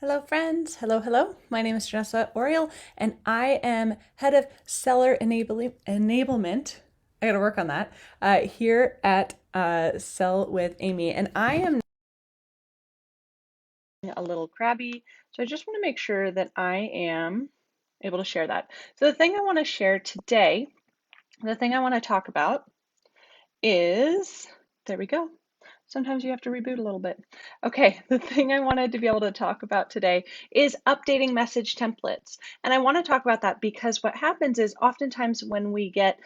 Hello, friends. Hello, hello. My name is Janessa Oriel, and I am head of seller enablement. I got to work on that here at Sell with Amy, and I am a little crabby, so I just want to make sure that I am able to share that. So the thing I want to share today, the thing I want to talk about is, there we go. Sometimes you have to reboot a little bit. Okay, the thing I wanted to be able to talk about today is updating message templates. And I want to talk about that because what happens is oftentimes when we get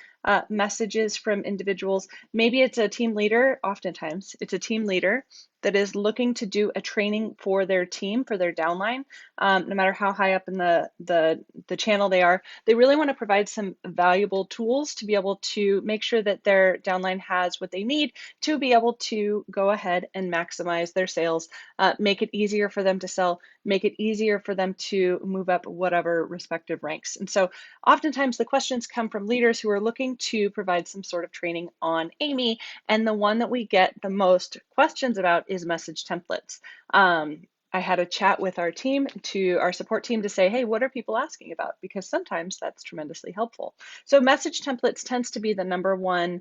messages from individuals, maybe it's a team leader, oftentimes it's a team leader that is looking to do a training for their team, for their downline, no matter how high up in the channel they are. They really want to provide some valuable tools to be able to make sure that their downline has what they need to be able to go ahead and maximize their sales, make it easier for them to sell, make it easier for them to move up whatever respective ranks. And so oftentimes the questions come from leaders who are looking to provide some sort of training on Amy. And the one that we get the most questions about is message templates. I had a chat with our support team to say, hey, what are people asking about? Because sometimes that's tremendously helpful. So message templates tends to be the number one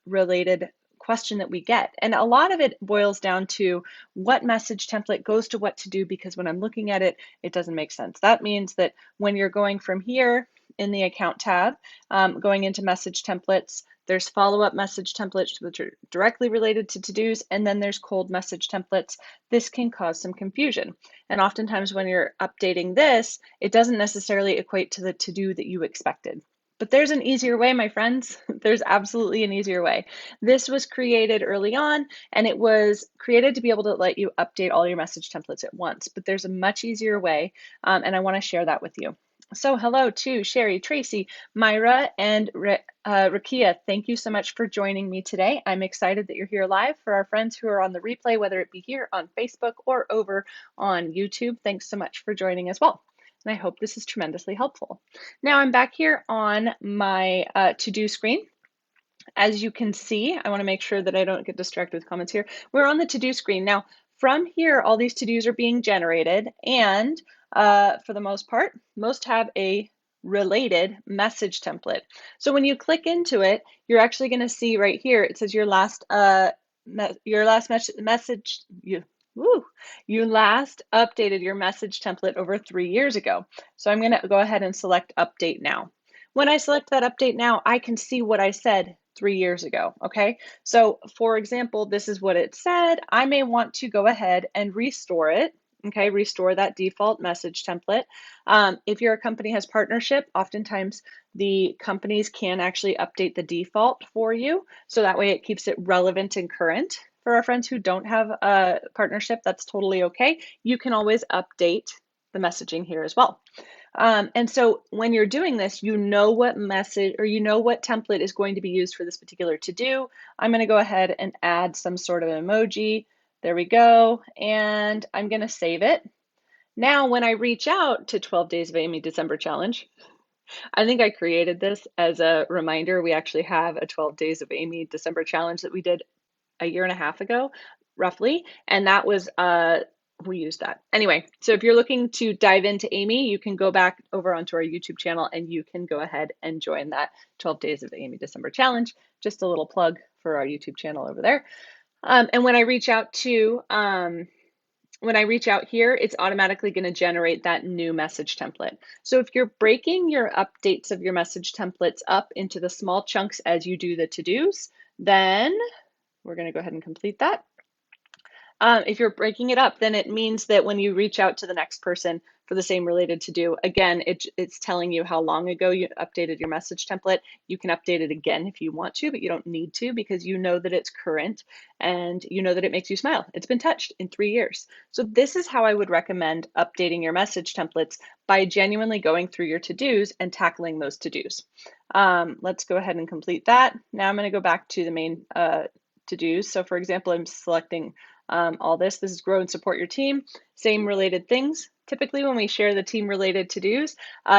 related question that we get. And a lot of it boils down to what message template goes to what to do, because when I'm looking at it, it doesn't make sense. That means that when you're going from here in the account tab, going into message templates, there's follow-up message templates, which are directly related to to-dos, and then there's cold message templates. This can cause some confusion. And oftentimes when you're updating this, it doesn't necessarily equate to the to-do that you expected. But there's an easier way, my friends. There's absolutely an easier way. This was created early on, and it was created to be able to let you update all your message templates at once. But there's a much easier way, and I want to share that with you. So hello to Sherry, Tracy, Myra, and Rakia. Thank you so much for joining me today. I'm excited that you're here live. For our friends who are on the replay, whether it be here on Facebook or over on YouTube, thanks so much for joining as well. And I hope this is tremendously helpful. Now I'm back here on my to-do screen. As you can see, I want to make sure that I don't get distracted with comments here. We're on the to-do screen. Now, from here, all these to-dos are being generated, and for the most part, most have a related message template. So when you click into it, you're actually going to see right here, it says you last updated your message template over 3 years ago. So I'm going to go ahead and select update now. When I select that update now, I can see what I said 3 years ago, okay? So for example, this is what it said. I may want to go ahead and restore it, okay? Restore that default message template. If your company has partnership, oftentimes the companies can actually update the default for you. So that way it keeps it relevant and current. For our friends who don't have a partnership, that's totally okay. You can always update the messaging here as well. And so when you're doing this, you know what message or you know what template is going to be used for this particular to-do. I'm going to go ahead and add some sort of emoji. There we go. And I'm going to save it. Now, when I reach out to 12 Days of Amy December Challenge, I think I created this as a reminder. We actually have a 12 Days of Amy December Challenge that we did a year and a half ago, roughly. And that was we used that. Anyway, so if you're looking to dive into Amy, you can go back over onto our YouTube channel and you can go ahead and join that 12 Days of Amy December Challenge. Just a little plug for our YouTube channel over there. And when I reach out to, here, it's automatically going to generate that new message template. So if you're breaking your updates of your message templates up into the small chunks as you do the to-dos, then we're going to go ahead and complete that. If you're breaking it up, then it means that when you reach out to the next person for the same related to do, again, it's telling you how long ago you updated your message template. You can update it again if you want to, but you don't need to because you know that it's current and you know that it makes you smile. It's been touched in 3 years. So this is how I would recommend updating your message templates, by genuinely going through your to-dos and tackling those to-dos. Let's go ahead and complete that. Now I'm going to go back to the main to-dos. So for example, I'm selecting all this. This is grow and support your team. Same related things. Typically when we share the team related to-dos,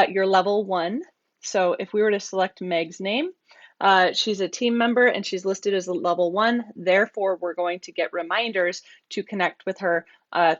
you're level 1. So if we were to select Meg's name, she's a team member and she's listed as a level 1. Therefore, we're going to get reminders to connect with her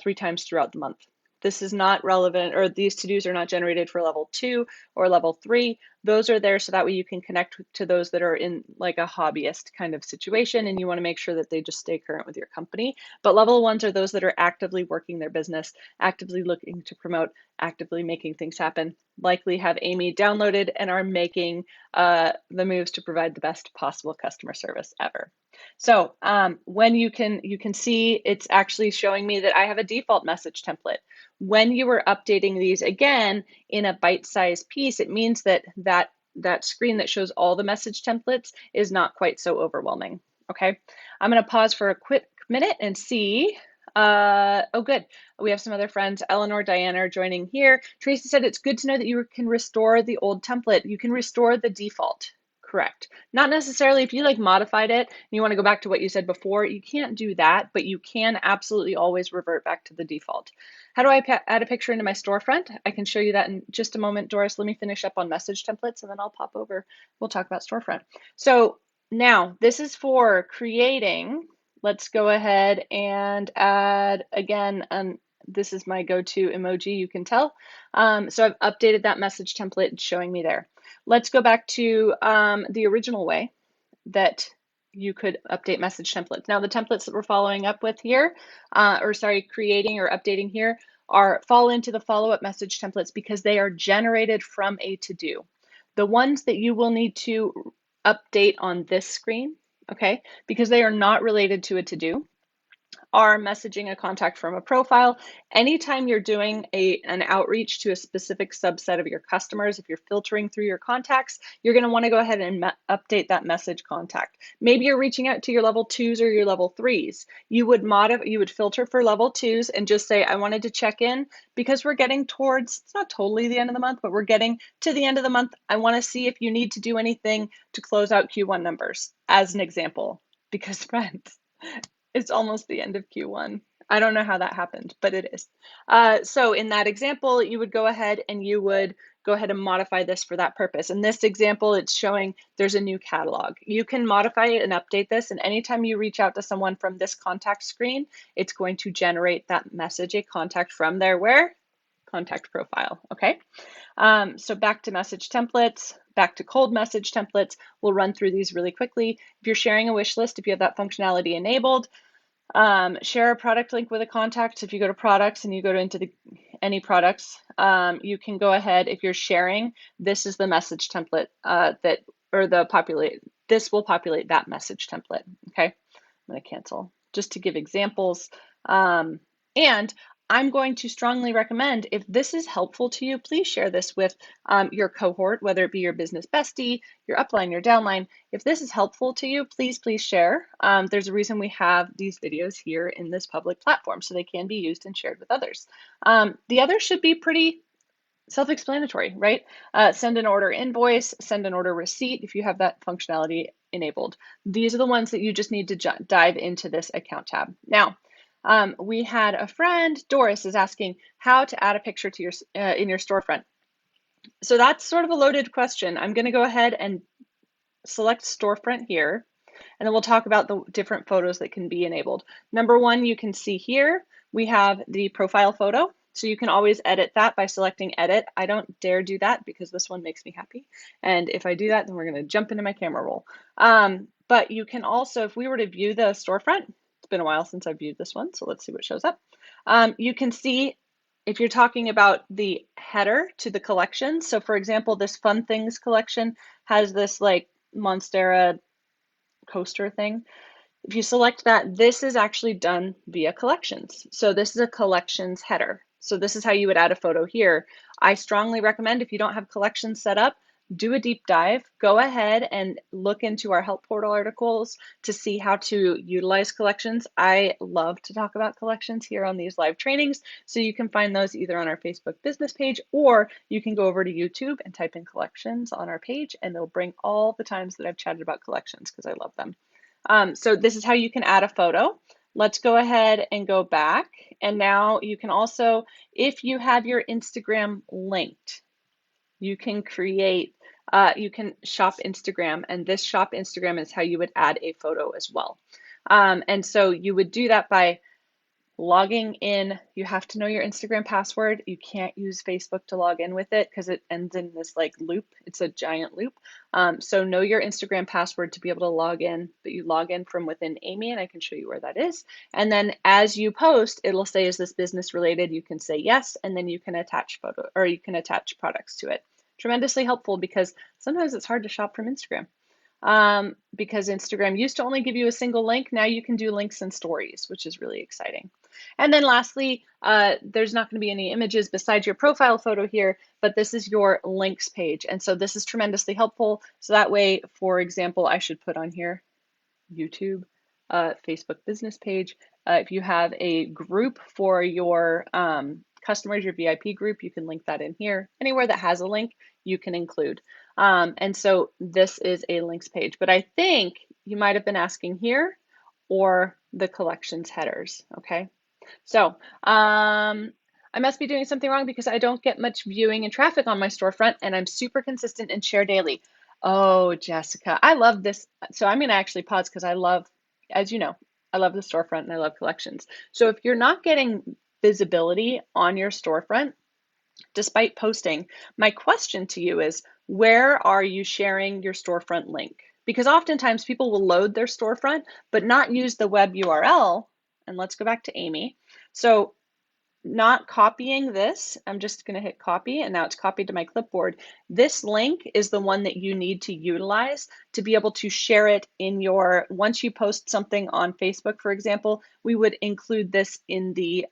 3 times throughout the month. This is not relevant, or these to-dos are not generated for level 2 or level 3. Those are there so that way you can connect to those that are in like a hobbyist kind of situation, and you want to make sure that they just stay current with your company. But level 1s are those that are actively working their business, actively looking to promote, actively making things happen, likely have Amy downloaded and are making the moves to provide the best possible customer service ever. So when you can see, it's actually showing me that I have a default message template. When you are updating these again in a bite-sized piece, it means that that screen that shows all the message templates is not quite so overwhelming. Okay, I'm going to pause for a quick minute and see. Oh, good. We have some other friends. Eleanor, Diana are joining here. Tracy said it's good to know that you can restore the old template. You can restore the default. Correct. Not necessarily if you like modified it and you want to go back to what you said before, you can't do that, but you can absolutely always revert back to the default. How do I add a picture into my storefront? I can show you that in just a moment, Doris. Let me finish up on message templates and then I'll pop over. We'll talk about storefront. So now this is for creating. Let's go ahead and add again, this is my go-to emoji, you can tell. So I've updated that message template, it's showing me there. Let's go back to the original way that you could update message templates. Now the templates that we're following up with here, creating or updating here fall into the follow-up message templates because they are generated from a to-do. The ones that you will need to update on this screen, okay, because they are not related to a to-do, are messaging a contact from a profile. Anytime you're doing an outreach to a specific subset of your customers, if you're filtering through your contacts, you're going to want to go ahead and update that message contact. Maybe you're reaching out to your level 2s or your level 3s. You would filter for level 2s and just say, I wanted to check in because we're getting towards, it's not totally the end of the month, but we're getting to the end of the month. I want to see if you need to do anything to close out Q1 numbers, as an example, because friends, it's almost the end of Q1. I don't know how that happened, but it is. So in that example, you would go ahead and modify this for that purpose. In this example, it's showing there's a new catalog. You can modify it and update this, and anytime you reach out to someone from this contact screen, it's going to generate that message, a contact from their contact profile, okay? So back to message templates, back to cold message templates. We'll run through these really quickly. If you're sharing a wish list, if you have that functionality enabled, share a product link with a contact. So if you go to products and you go into any products, you can go ahead, if you're sharing, this is the message template this will populate that message template, okay? I'm gonna cancel just to give examples. And I'm going to strongly recommend, if this is helpful to you, please share this with your cohort, whether it be your business bestie, your upline, your downline. If this is helpful to you, please share. There's a reason we have these videos here in this public platform, so they can be used and shared with others. The others should be pretty self-explanatory, right? Send an order invoice, send an order receipt if you have that functionality enabled. These are the ones that you just need to dive into this account tab. Now, we had a friend, Doris, is asking how to add a picture to your in your storefront. So that's sort of a loaded question. I'm going to go ahead and select storefront here, and then we'll talk about the different photos that can be enabled. Number one, you can see here, we have the profile photo. So you can always edit that by selecting edit. I don't dare do that because this one makes me happy. And if I do that, then we're going to jump into my camera roll. But you can also, if we were to view the storefront, it's been a while since I've viewed this one, so let's see what shows up. You can see if you're talking about the header to the collection. So for example, this Fun Things collection has this like Monstera coaster thing. If you select that, this is actually done via collections. So this is a collections header. So this is how you would add a photo here. I strongly recommend, if you don't have collections set up, do a deep dive. Go ahead and look into our help portal articles to see how to utilize collections. I love to talk about collections here on these live trainings. So you can find those either on our Facebook business page, or you can go over to YouTube and type in collections on our page, and it'll bring all the times that I've chatted about collections because I love them. So this is how you can add a photo. Let's go ahead and go back. And now you can also, if you have your Instagram linked, you can create, you can shop Instagram, and this shop Instagram is how you would add a photo as well. And so you would do that by Logging in, you have to know your Instagram password. You can't use Facebook to log in with it because it ends in this like loop. It's a giant loop. So know your Instagram password to be able to log in, but you log in from within Amy, and I can show you where that is. And then as you post, it'll say, is this business related? You can say yes, and then you can attach photo or you can attach products to it. Tremendously helpful because sometimes it's hard to shop from Instagram. Because Instagram used to only give you a single link. Now you can do links and stories, which is really exciting. And then lastly, there's not going to be any images besides your profile photo here, but this is your links page. And so this is tremendously helpful. So that way, for example, I should put on here YouTube, Facebook business page. If you have a group for your customers, your VIP group, you can link that in here. Anywhere that has a link, you can include. And so this is a links page, but I think you might have been asking here or the collections headers, okay? So I must be doing something wrong because I don't get much viewing and traffic on my storefront, and I'm super consistent and share daily. Oh, Jessica, I love this. So I'm going to actually pause because I love, as you know, I love the storefront and I love collections. So if you're not getting visibility on your storefront, despite posting, my question to you is, where are you sharing your storefront link? Because oftentimes people will load their storefront, but not use the web URL. And let's go back to Amy. So not copying this, I'm just going to hit copy, and now it's copied to my clipboard. This link is the one that you need to utilize to be able to share it in your, once you post something on Facebook, for example, we would include this in the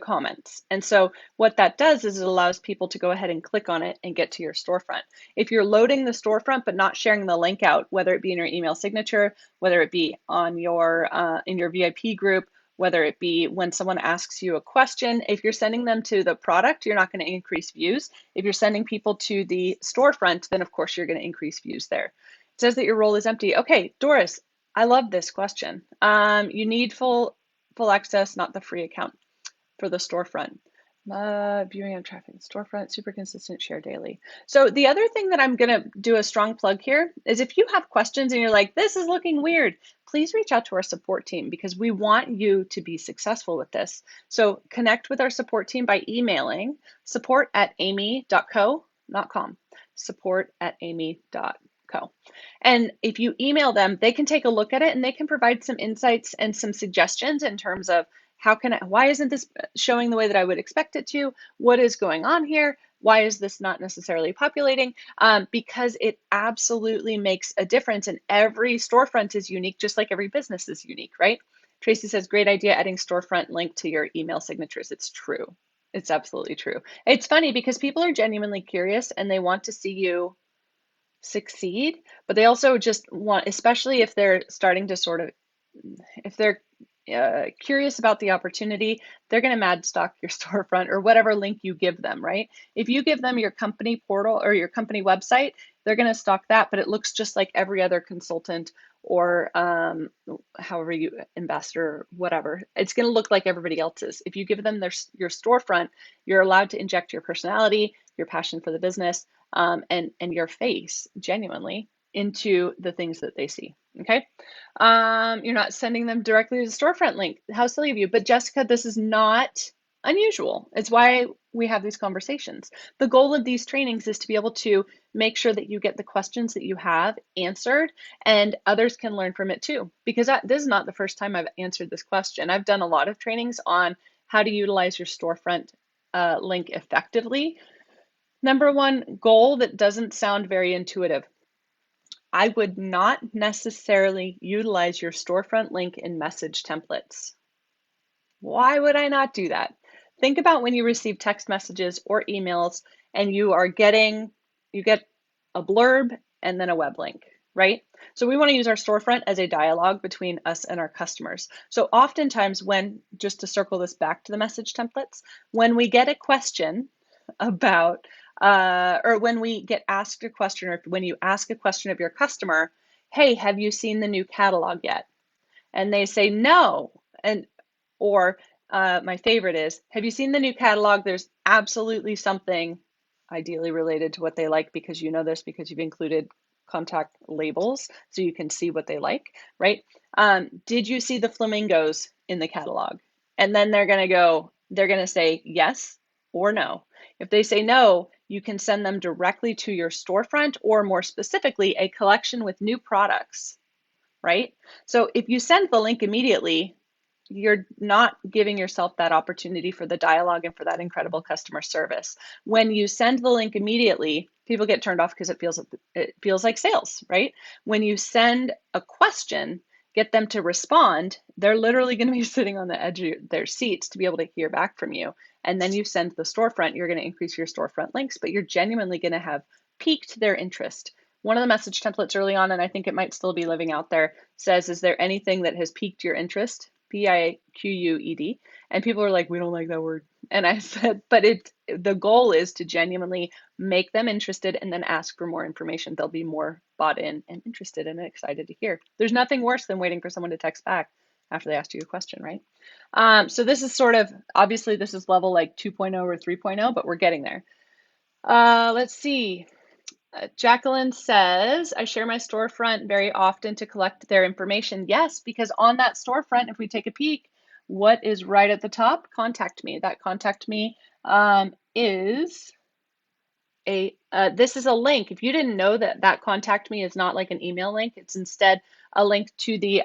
comments. And so what that does is it allows people to go ahead and click on it and get to your storefront. If you're loading the storefront but not sharing the link out, whether it be in your email signature, whether it be on your in your VIP group, whether it be when someone asks you a question, if you're sending them to the product, you're not going to increase views. If you're sending people to the storefront, then of course you're going to increase views there. It says that your role is empty. Okay, Doris, I love this question. You need full access, not the free account for the storefront. Viewing and traffic, storefront, super consistent, share daily. So the other thing that I'm going to do a strong plug here is if you have questions and you're like, this is looking weird, please reach out to our support team because we want you to be successful with this. So connect with our support team by emailing support@amy.co, not com, support@amy.co. And if you email them, they can take a look at it and they can provide some insights and some suggestions in terms of why isn't this showing the way that I would expect it to? What is going on here? Why is this not necessarily populating? Because it absolutely makes a difference, and every storefront is unique, just like every business is unique, right? Tracy says, great idea adding storefront link to your email signatures. It's true. It's absolutely true. It's funny because people are genuinely curious and they want to see you succeed, but they also just want, especially if they're starting to sort of, if they're curious about the opportunity, they're going to mad stock your storefront or whatever link you give them, right? If you give them your company portal or your company website, they're going to stock that, but it looks just like every other consultant or however you investor, whatever. It's going to look like everybody else's. If you give them your storefront, you're allowed to inject your personality, your passion for the business, and your face genuinely into the things that they see. Okay. You're not sending them directly to the storefront link. How silly of you. But Jessica, this is not unusual. It's why we have these conversations. The goal of these trainings is to be able to make sure that you get the questions that you have answered and others can learn from it too. Because this is not the first time I've answered this question. I've done a lot of trainings on how to utilize your storefront link effectively. Number one goal that doesn't sound very intuitive. I would not necessarily utilize your storefront link in message templates. Why would I not do that? Think about when you receive text messages or emails and you get a blurb and then a web link, right? So we want to use our storefront as a dialogue between us and our customers. So oftentimes just to circle this back to the message templates, when we get a question about or when we get asked a question, or when you ask a question of your customer, hey, have you seen the new catalog yet? And they say no. Or my favorite is, have you seen the new catalog? There's absolutely something ideally related to what they like, because you know this because you've included contact labels so you can see what they like, right? Did you see the flamingos in the catalog? And then they're going to say yes or no. If they say no, you can send them directly to your storefront, or more specifically, a collection with new products, right? So if you send the link immediately, you're not giving yourself that opportunity for the dialogue and for that incredible customer service. When you send the link immediately, people get turned off because it feels like sales, right? When you send a question, get them to respond, they're literally going to be sitting on the edge of their seats to be able to hear back from you. And then you send the storefront, you're going to increase your storefront links, but you're genuinely going to have piqued their interest. One of the message templates early on, and I think it might still be living out there, says, is there anything that has piqued your interest? Piqued. And people are like, we don't like that word. And I said, but the goal is to genuinely make them interested and then ask for more information. They'll be more bought in and interested and excited to hear. There's nothing worse than waiting for someone to text back after they asked you a question, right? So this is sort of, obviously this is level like 2.0 or 3.0, but we're getting there. Let's see. Jacqueline says, I share my storefront very often to collect their information. Yes, because on that storefront, if we take a peek, what is right at the top? Contact me. That contact me is this is a link. If you didn't know that contact me is not like an email link, it's instead a link to the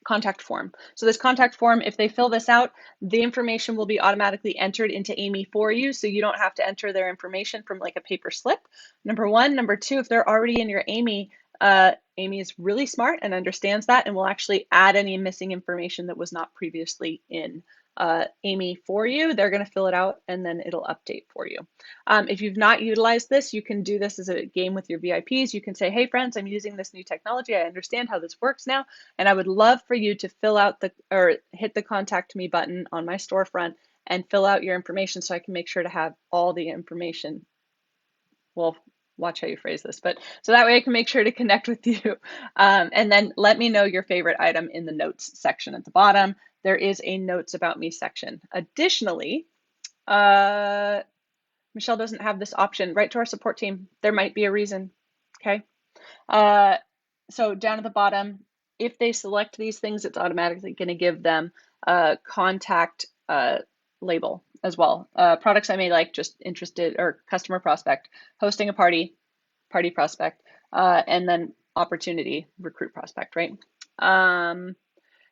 contact form. So this contact form, if they fill this out, the information will be automatically entered into Amy for you. So you don't have to enter their information from like a paper slip. Number one. Number two, if they're already in your Amy, Amy is really smart and understands that and will actually add any missing information that was not previously in Amy for you. They're going to fill it out and then it'll update for you. If you've not utilized this, you can do this as a game with your VIPs. You can say, hey friends, I'm using this new technology. I understand how this works now. And I would love for you to fill out or hit the contact me button on my storefront and fill out your information so I can make sure to have all the information. Well, watch how you phrase this, but so that way I can make sure to connect with you. And then let me know your favorite item in the notes section at the bottom. There is a notes about me section. Additionally, Michelle doesn't have this option. Write to our support team. There might be a reason, okay? So down at the bottom, if they select these things, it's automatically going to give them a contact label as well. Products I may like, just interested, or customer prospect, hosting a party prospect, and then opportunity, recruit prospect, right?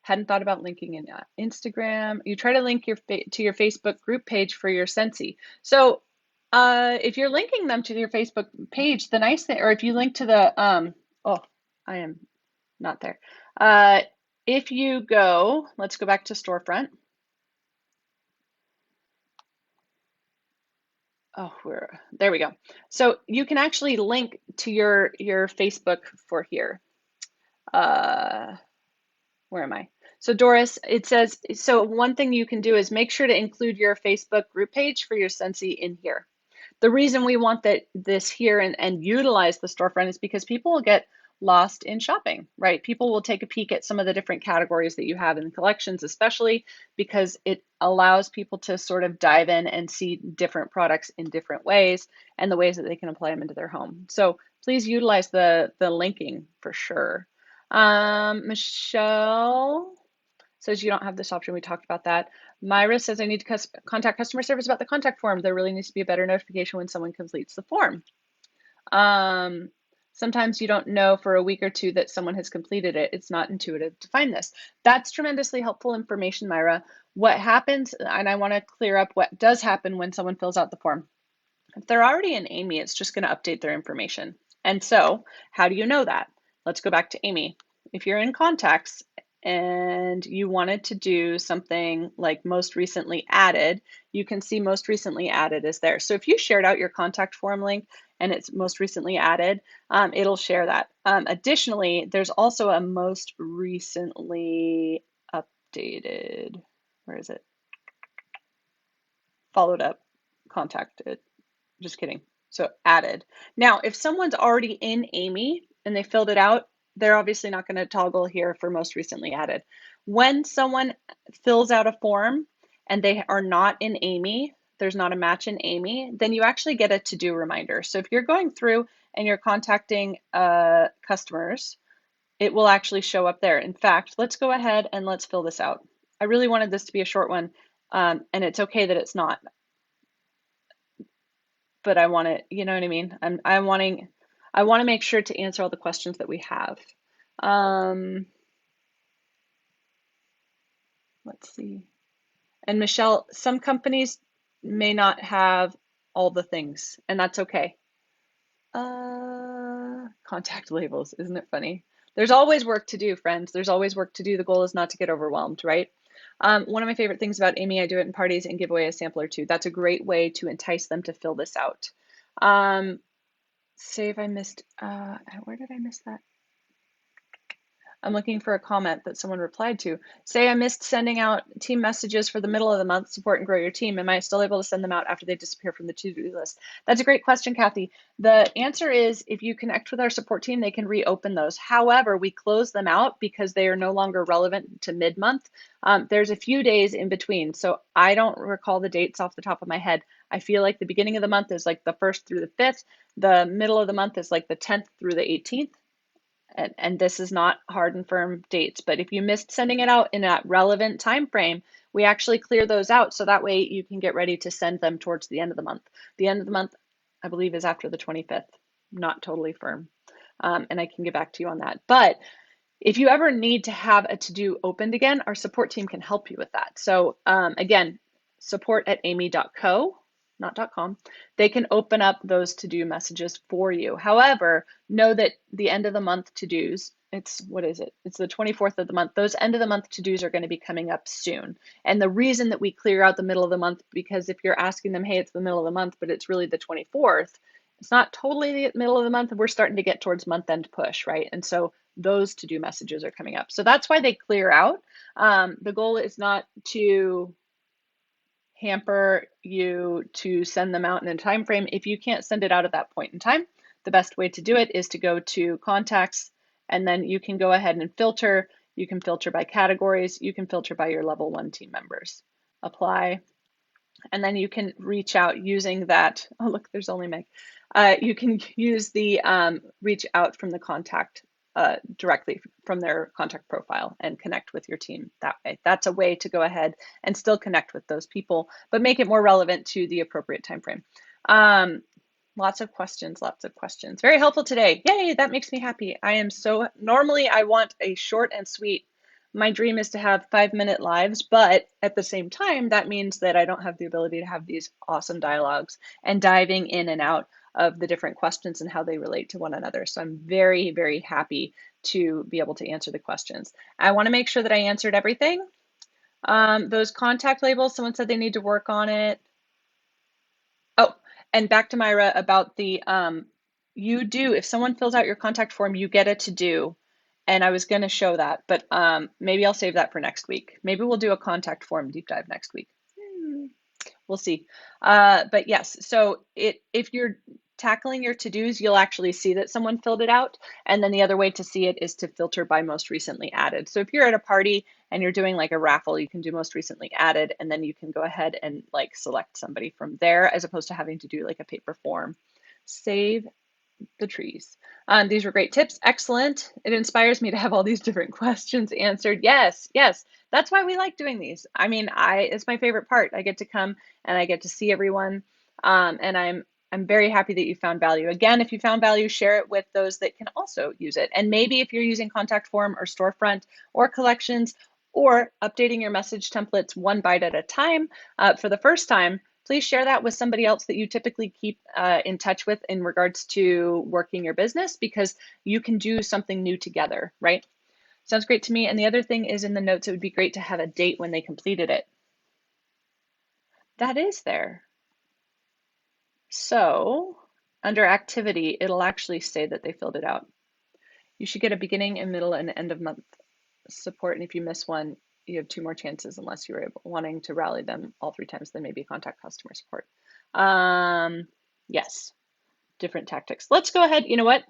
Hadn't thought about linking in Instagram. You try to link to your Facebook group page for your Scentsy. So if you're linking them to your Facebook page, the nice thing, or if you link to the, oh, I am not there. If you go, let's go back to Storefront. Oh, there we go. So you can actually link to your Facebook for here. Where am I? So Doris, it says, so one thing you can do is make sure to include your Facebook group page for your Scentsy in here. The reason we want this here and utilize the storefront is because people will get lost in shopping, right? People will take a peek at some of the different categories that you have in collections, especially because it allows people to sort of dive in and see different products in different ways and the ways that they can apply them into their home. So please utilize the linking for sure. Michelle says you don't have this option. We talked about that. Myra says I need to contact customer service about the contact form. There really needs to be a better notification when someone completes the form. Sometimes you don't know for a week or two that someone has completed it. It's not intuitive to find this. That's tremendously helpful information, Myra. What happens, and I want to clear up what does happen when someone fills out the form. If they're already in Amy, it's just going to update their information. And so how do you know that? Let's go back to Amy. If you're in contacts and you wanted to do something like most recently added, you can see most recently added is there. So if you shared out your contact form link and it's most recently added, it'll share that. Additionally, there's also a most recently updated, where is it? Followed up, contacted, just kidding. So added. Now, if someone's already in Amy and they filled it out, they're obviously not going to toggle here for most recently added. When someone fills out a form and they are not in Amy, there's not a match in Amy, then you actually get a to-do reminder. So if you're going through and you're contacting customers, it will actually show up there. In fact, let's go ahead and let's fill this out. I really wanted this to be a short one, and it's okay that it's not, but I want it, you know what I mean? I want to make sure to answer all the questions that we have. Let's see. And Michelle, some companies may not have all the things, and that's okay. Contact labels, isn't it funny? There's always work to do, friends. There's always work to do. The goal is not to get overwhelmed, right? One of my favorite things about Amy, I do it in parties and give away a sampler too. That's a great way to entice them to fill this out. Say if I missed, where did I miss that? I'm looking for a comment that someone replied to. Say I missed sending out team messages for the middle of the month, support and grow your team. Am I still able to send them out after they disappear from the to-do list? That's a great question, Kathy. The answer is if you connect with our support team, they can reopen those. However, we close them out because they are no longer relevant to mid-month. There's a few days in between. So I don't recall the dates off the top of my head. I feel like the beginning of the month is like the 1st through the 5th. The middle of the month is like the 10th through the 18th. And this is not hard and firm dates, but if you missed sending it out in that relevant time frame, we actually clear those out so that way you can get ready to send them towards the end of the month. The end of the month, I believe, is after the 25th. Not totally firm. And I can get back to you on that. But if you ever need to have a to-do opened again, our support team can help you with that. So again, support@amy.co, not .com. They can open up those to-do messages for you. However, know that the end of the month to-dos, what is it? It's the 24th of the month. Those end of the month to-dos are going to be coming up soon. And the reason that we clear out the middle of the month, because if you're asking them, hey, it's the middle of the month, but it's really the 24th, it's not totally the middle of the month. We're starting to get towards month end push, right? And so those to-do messages are coming up. So that's why they clear out. The goal is not to hamper you to send them out in a time frame. If you can't send it out at that point in time, the best way to do it is to go to contacts, and then you can go ahead and filter. You can filter by categories. You can filter by your level 1 team members. Apply. And then you can reach out using that. Oh, look, there's only Meg. You can use the reach out from the contact directly from their contact profile and connect with your team that way. That's a way to go ahead and still connect with those people, but make it more relevant to the appropriate time frame. Lots of questions, lots of questions. Very helpful today. Yay, that makes me happy. Normally I want a short and sweet. My dream is to have 5-minute lives, but at the same time, that means that I don't have the ability to have these awesome dialogues and diving in and out of the different questions and how they relate to one another. So I'm very, very happy to be able to answer the questions. I want to make sure that I answered everything. Those contact labels, someone said they need to work on it. Oh, and back to Myra about the, if someone fills out your contact form, you get a to do. And I was going to show that, but maybe I'll save that for next week. Maybe we'll do a contact form deep dive next week. We'll see. But yes, so if you're tackling your to-dos, you'll actually see that someone filled it out. And then the other way to see it is to filter by most recently added. So if you're at a party and you're doing like a raffle, you can do most recently added, and then you can go ahead and like select somebody from there as opposed to having to do like a paper form. Save the trees. These were great tips. Excellent. It inspires me to have all these different questions answered. Yes, yes. That's why we like doing these. I mean, it's my favorite part. I get to come and I get to see everyone. And I'm very happy that you found value. Again, if you found value, share it with those that can also use it. And maybe if you're using contact form or storefront or collections or updating your message templates one bite at a time for the first time, please share that with somebody else that you typically keep in touch with in regards to working your business, because you can do something new together, right? Sounds great to me. And the other thing is in the notes, it would be great to have a date when they completed it. That is there. So under activity, it'll actually say that they filled it out. You should get a beginning and middle and end of month support. And if you miss one, you have 2 more chances unless you're wanting to rally them all 3 times, then maybe contact customer support. Yes, different tactics. Let's go ahead. You know what?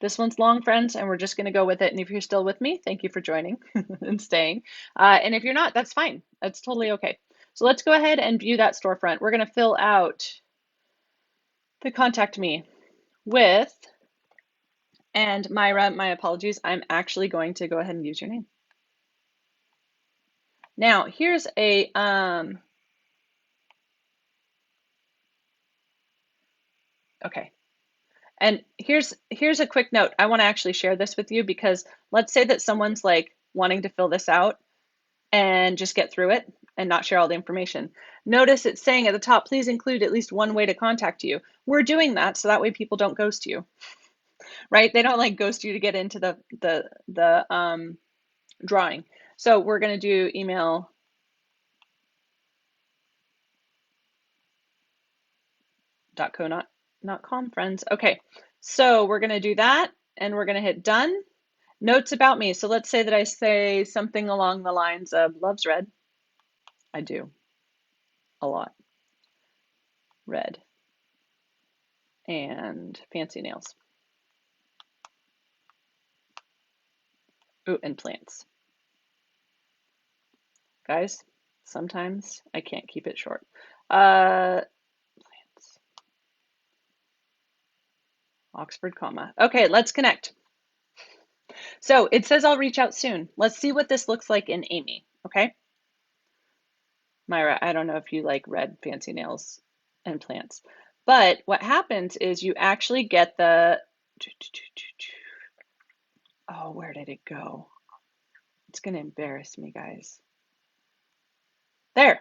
This one's long, friends, and we're just going to go with it. And if you're still with me, thank you for joining and staying. And if you're not, that's fine. That's totally okay. So let's go ahead and view that storefront. We're going to fill out the contact me with, and Myra, my apologies, I'm actually going to go ahead and use your name. Now, here's a, okay. And here's a quick note. I want to actually share this with you because let's say that someone's like wanting to fill this out and just get through it and not share all the information. Notice it's saying at the top, please include at least one way to contact you. We're doing that so that way people don't ghost you, right? They don't like ghost you to get into the drawing. So we're going to do email .co not com friends. Okay, so we're going to do that and we're going to hit done. Notes about me. So let's say that I say something along the lines of loves red. I do a lot. Red and fancy nails. Ooh, and plants. Guys, sometimes I can't keep it short. Plants. Oxford comma. Okay, let's connect. So it says I'll reach out soon. Let's see what this looks like in Amy, okay? Myra, I don't know if you like red fancy nails and plants, but what happens is you actually get the, oh, where did it go? It's gonna embarrass me, guys. There,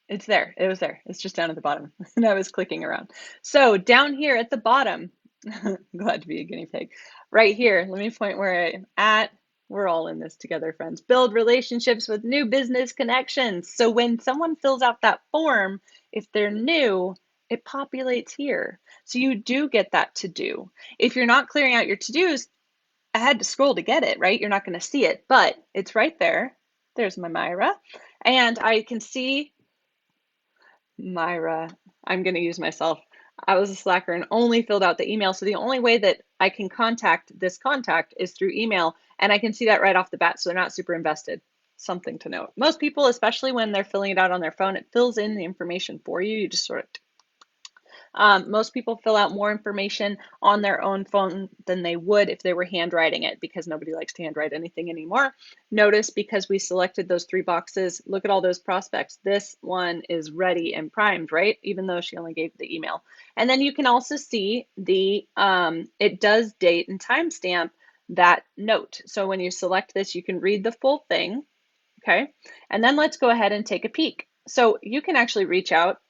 it's there. It was there. It's just down at the bottom. And I was clicking around. So down here at the bottom, glad to be a guinea pig. Right here, let me point where I'm at. We're all in this together, friends. Build relationships with new business connections. So when someone fills out that form, if they're new, it populates here. So you do get that to do. If you're not clearing out your to-dos, I had to scroll to get it, right? You're not going to see it, but it's right there. There's my Myra. And I can see Myra. I'm going to use myself. I was a slacker and only filled out the email. So the only way that I can contact this contact is through email. And I can see that right off the bat. So they're not super invested. Something to note. Most people, especially when they're filling it out on their phone, it fills in the information for you. You just sort of most people fill out more information on their own phone than they would if they were handwriting it because nobody likes to handwrite anything anymore. Notice because we selected those 3 boxes, look at all those prospects. This one is ready and primed, right? Even though she only gave the email. And then you can also see the, it does date and timestamp that note. So when you select this, you can read the full thing, okay? And then let's go ahead and take a peek. So you can actually reach out,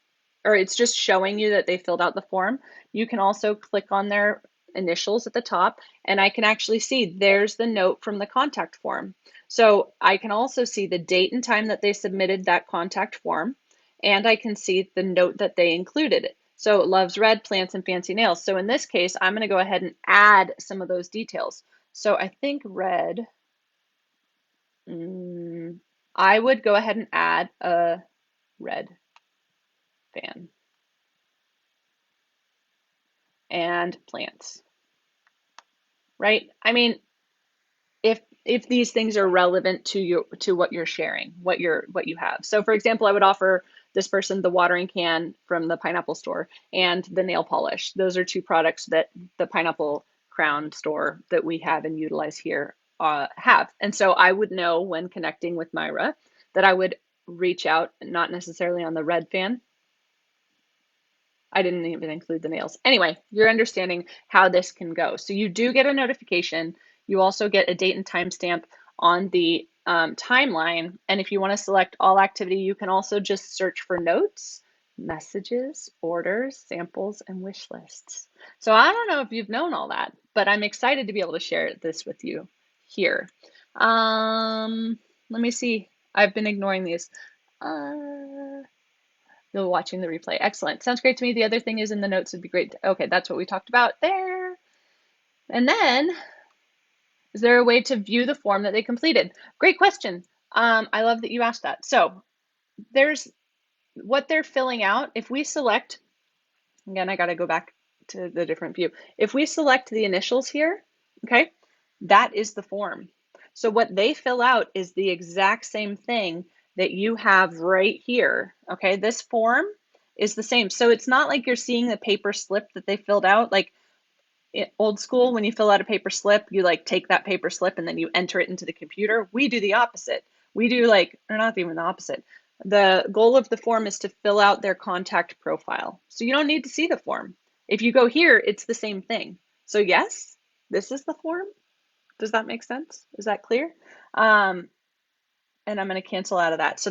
or it's just showing you that they filled out the form. You can also click on their initials at the top, and I can actually see there's the note from the contact form. So I can also see the date and time that they submitted that contact form, and I can see the note that they included. So it loves red, plants, and fancy nails. So in this case, I'm going to go ahead and add some of those details. So I think red, I would go ahead and add a red fan and plants, right? I mean, if these things are relevant to you, to what you're sharing, what you have. So for example, I would offer this person the watering can from the pineapple store and the nail polish. Those are 2 products that the Pineapple Crown store that we have and utilize here have. And so I would know when connecting with Myra that I would reach out, not necessarily on the red fan. I didn't even include the nails. Anyway, you're understanding how this can go. So you do get a notification. You also get a date and timestamp on the timeline. And if you want to select all activity, you can also just search for notes, messages, orders, samples, and wish lists. So I don't know if you've known all that, but I'm excited to be able to share this with you here. Let me see. I've been ignoring these. You're watching the replay. Excellent. Sounds great to me. The other thing is in the notes would be great. Okay, that's what we talked about there. And then, is there a way to view the form that they completed? Great question. I love that you asked that. So there's what they're filling out. If we select, again, I got to go back to the different view. If we select the initials here, okay, that is the form. So what they fill out is the exact same thing that you have right here. Okay, this form is the same. So it's not like you're seeing the paper slip that they filled out. Like old school, when you fill out a paper slip, you like take that paper slip and then you enter it into the computer. We do the opposite. We do like, or not even the opposite. The goal of the form is to fill out their contact profile. So you don't need to see the form. If you go here, it's the same thing. So yes, this is the form. Does that make sense? Is that clear? Um, and I'm going to cancel out of that.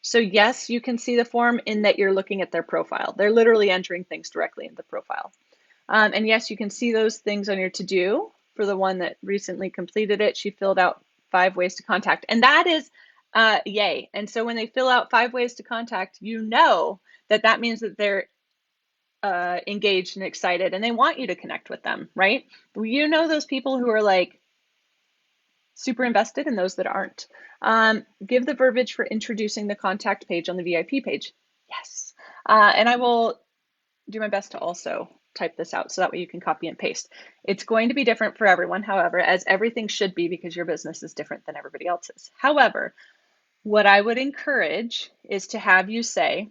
So yes, you can see the form in that you're looking at their profile. They're literally entering things directly in the profile. And yes, you can see those things on your to-do. For the one that recently completed it, she filled out 5 ways to contact. And that is yay. And so when they fill out 5 ways to contact, you know that that means that they're engaged and excited and they want you to connect with them, right? You know those people who are like super invested and those that aren't. Give the verbiage for introducing the contact page on the VIP page. Yes. And I will do my best to also type this out so that way you can copy and paste. It's going to be different for everyone, however, as everything should be because your business is different than everybody else's. However, what I would encourage is to have you say,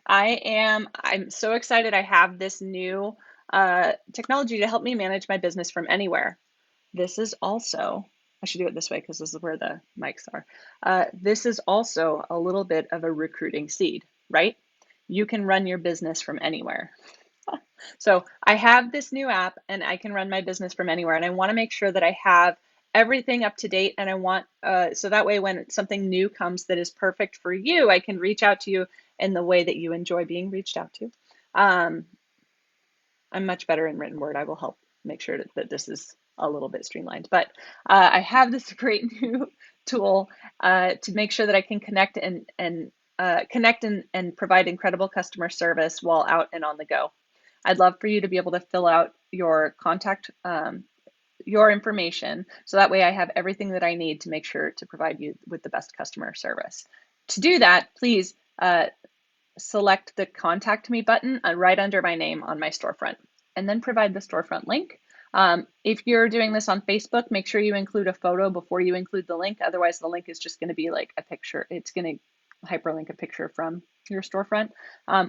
I'm so excited I have this new technology to help me manage my business from anywhere. This is also, I should do it this way because this is where the mics are. This is also a little bit of a recruiting seed, right? You can run your business from anywhere. So I have this new app and I can run my business from anywhere. And I want to make sure that I have everything up to date. And I want, so that way when something new comes that is perfect for you, I can reach out to you in the way that you enjoy being reached out to. I'm much better in written word. I will help make sure that this is a little bit streamlined. But I have this great new tool to make sure that I can connect and provide incredible customer service while out and on the go. I'd love for you to be able to fill out your contact, your information, so that way I have everything that I need to make sure to provide you with the best customer service. To do that, please select the Contact Me button right under my name on my storefront, and then provide the storefront link. If you're doing this on Facebook, make sure you include a photo before you include the link. Otherwise, the link is just going to be like a picture. It's going to hyperlink a picture from your storefront,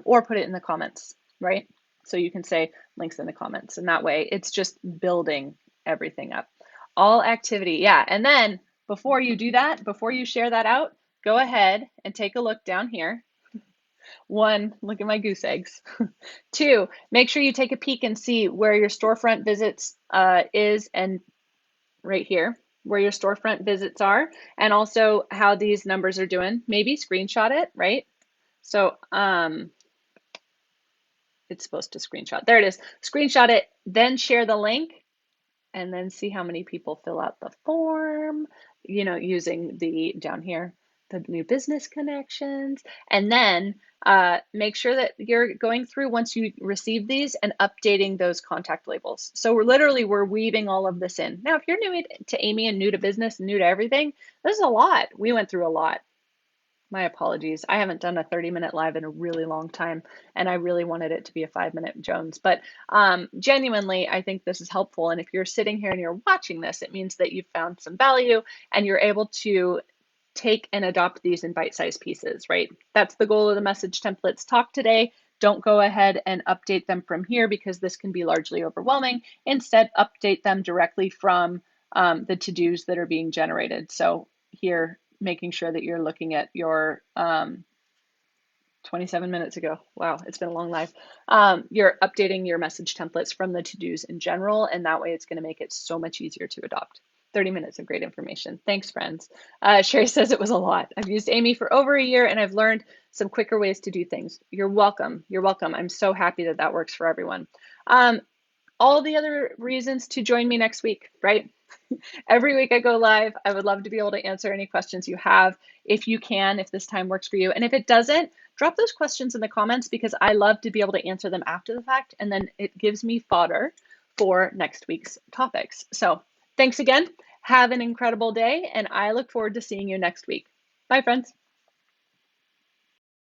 or put it in the comments, right? So you can say links in the comments, and that way it's just building everything up. All activity, yeah. And then before you do that, before you share that out, go ahead and take a look down here. 1, look at my goose eggs. 2, make sure you take a peek and see where your storefront visits is, and right here, where your storefront visits are, and also how these numbers are doing. Maybe screenshot it, right? So it's supposed to screenshot. There it is. Screenshot it, then share the link, and then see how many people fill out the form, you know, using the down here, the new business connections. And then make sure that you're going through once you receive these and updating those contact labels. So we're weaving all of this in. Now, if you're new to Amy and new to business and new to everything, this is a lot. We went through a lot. My apologies. I haven't done a 30-minute live in a really long time, and I really wanted it to be a 5-minute Jones. But genuinely, I think this is helpful. And if you're sitting here and you're watching this, it means that you've found some value and you're able to take and adopt these in bite-sized pieces, right? That's the goal of the message templates talk today. Don't go ahead and update them from here because this can be largely overwhelming. Instead, update them directly from the to-dos that are being generated. So here, making sure that you're looking at your 27 minutes ago. Wow, it's been a long live. You're updating your message templates from the to-dos in general, and that way it's going to make it so much easier to adopt. 30 minutes of great information. Thanks, friends. Sherry says it was a lot. I've used Amy for over a year, and I've learned some quicker ways to do things. You're welcome. You're welcome. I'm so happy that that works for everyone. All the other reasons to join me next week, right? Every week I go live. I would love to be able to answer any questions you have if you can, if this time works for you. And if it doesn't, drop those questions in the comments because I love to be able to answer them after the fact. And then it gives me fodder for next week's topics. So thanks again. Have an incredible day. And I look forward to seeing you next week. Bye, friends.